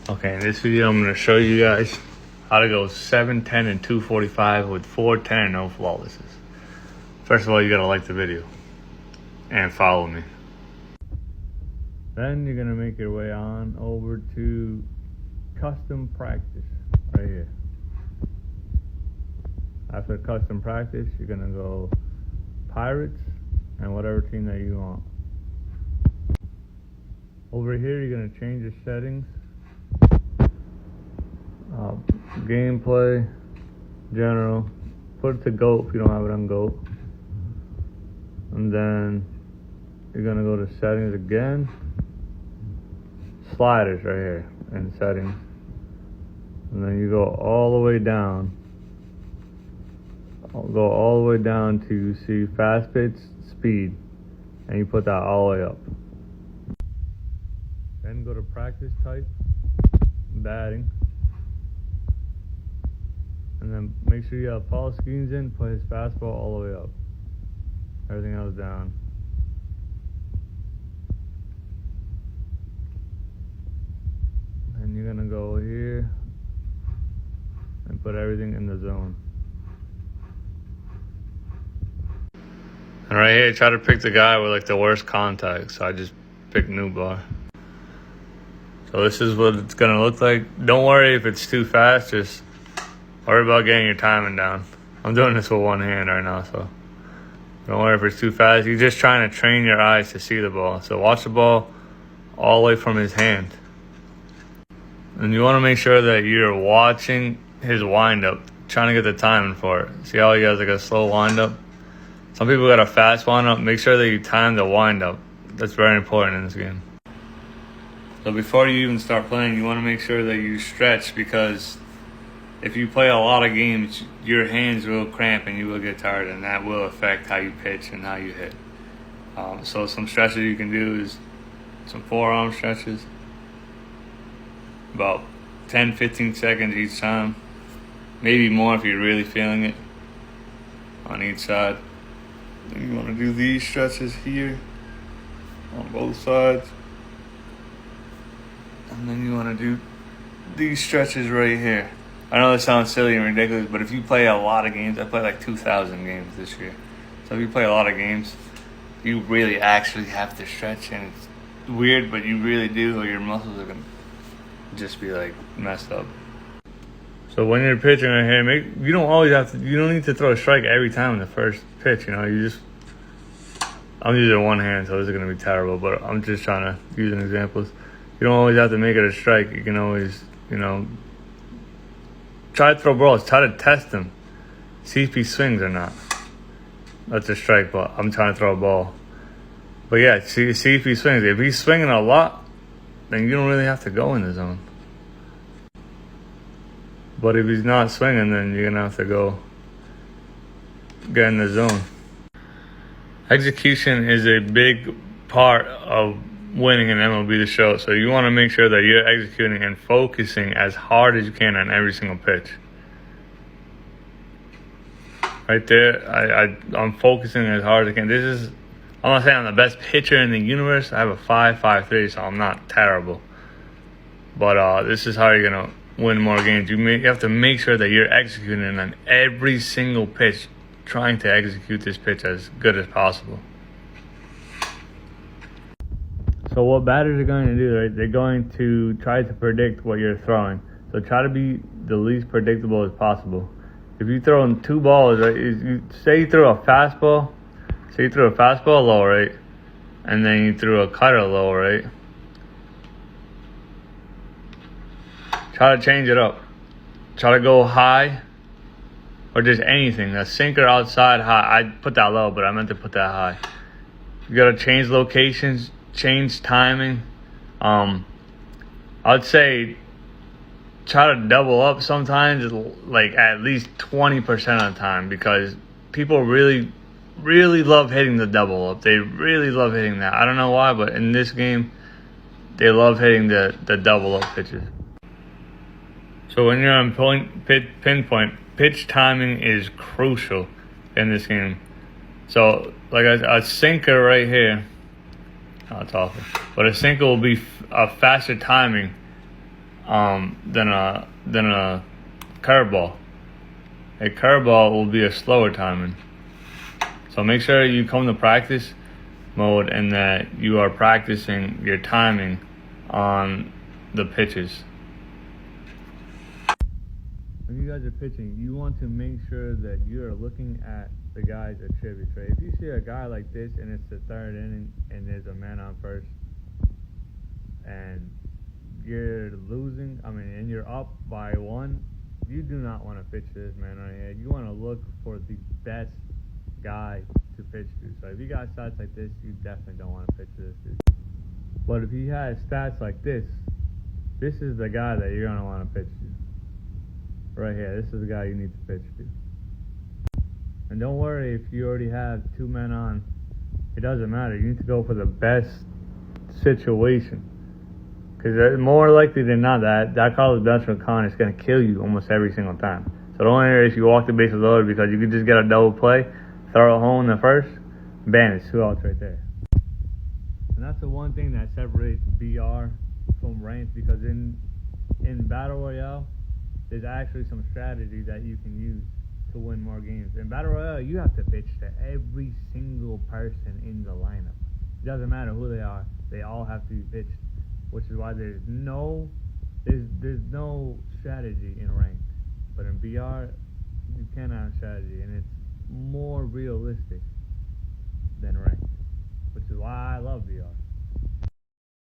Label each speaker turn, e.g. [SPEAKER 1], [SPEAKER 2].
[SPEAKER 1] Okay, in this video I'm going to show you guys how to go 710 and 245 with 410 and no flawlesses. First of all, you got to like the video and follow me. Then you're going to make your way on over to custom practice right here. After custom practice, you're going to go Pirates and whatever team that you want. Over here, you're going to change your settings. Gameplay, general, put it to GOAT if you don't have it on GOAT. And then you're going to go to settings again. Sliders right here in settings. And then you go all the way down. Go all the way down to see fast pitch, speed. And you put that all the way up. Then go to practice type, batting. And then make sure you have Paul Skeens in, put his fastball all the way up. Everything else down. And you're gonna go here and put everything in the zone. And right here, try to pick the guy with like the worst contact. So I just picked Newbar. So this is what it's gonna look like. Don't worry if it's too fast, just worry about getting your timing down. I'm doing this with one hand right now, so don't worry if it's too fast. You're just trying to train your eyes to see the ball. So watch the ball all the way from his hand. And you want to make sure that you're watching his windup, trying to get the timing for it. See how he has like a slow windup? Some people got a fast windup. Make sure that you time the windup. That's very important in this game. So before you even start playing, you want to make sure that you stretch, because if you play a lot of games, your hands will cramp and you will get tired, and that will affect how you pitch and how you hit. So some stretches you can do is some forearm stretches, about 10-15 seconds each time, maybe more if you're really feeling it on each side. Then you want to do these stretches here on both sides, and then you want to do these stretches right here. I know this sounds silly and ridiculous, but if you play a lot of games, I played like 2,000 games this year. So if you play a lot of games, you really actually have to stretch, and it's weird, but you really do, or your muscles are gonna just be like messed up. So when you're pitching right here, you don't need to throw a strike every time in the first pitch. I'm using one hand, so this is gonna be terrible, but I'm just trying to use an examples. You don't always have to make it a strike. You can always, try to throw balls. Try to test him. See if he swings or not. That's a strike, but I'm trying to throw a ball. But yeah, see if he swings. If he's swinging a lot, then you don't really have to go in the zone. But if he's not swinging, then you're going to have to go get in the zone. Execution is a big part of winning in MLB The Show. So you want to make sure that you're executing and focusing as hard as you can on every single pitch. Right there, I'm focusing as hard as I can. I'm not saying I'm the best pitcher in the universe. I have a 5.53, so I'm not terrible. But this is how you're going to win more games. You have to make sure that you're executing on every single pitch, trying to execute this pitch as good as possible. So what batters are going to do, right? They're going to try to predict what you're throwing. So try to be the least predictable as possible. If you throw in two balls, right? Say you threw a fastball. Say you threw a fastball low, right? And then you threw a cutter low, right? Try to change it up. Try to go high, or just anything. A sinker outside high. I put that low, but I meant to put that high. You got to change locations. Change timing. I'd say try to double up sometimes, like at least 20% of the time, because people really love hitting the double up. They really love hitting that. I don't know why, but in this game, they love hitting the double up pitches. So when you're on pinpoint, pitch timing is crucial in this game. So like a sinker right here. Oh, it's awful. But a sinker will be a faster timing than a curveball. A curveball will be a slower timing. So make sure you come to practice mode and that you are practicing your timing on the pitches. When you guys are pitching, you want to make sure that you are looking at the guy's attributes, right? If you see a guy like this and it's the third inning and there's a man on first and you're losing, and you're up by one, you do not want to pitch this man right here. You want to look for the best guy to pitch to. So if you got stats like this, you definitely don't want to pitch to this dude. But if he has stats like this is the guy that you're going to want to pitch to. Right here, this is the guy you need to pitch to. And don't worry if you already have two men on. It doesn't matter. You need to go for the best situation. Because more likely than not, that Carlos Beltran con is going to kill you almost every single time. So don't worry if you walk the bases loaded, because you could just get a double play, throw it home in the first, bam, it's 2 outs right there. And that's the one thing that separates BR from ranked, because in Battle Royale, there's actually some strategy that you can use to win more games. In Battle Royale, you have to pitch to every single person in the lineup. It doesn't matter who they are. They all have to be pitched, which is why there's no strategy in ranked. But in BR, you can have strategy, and it's more realistic than ranked, which is why I love BR.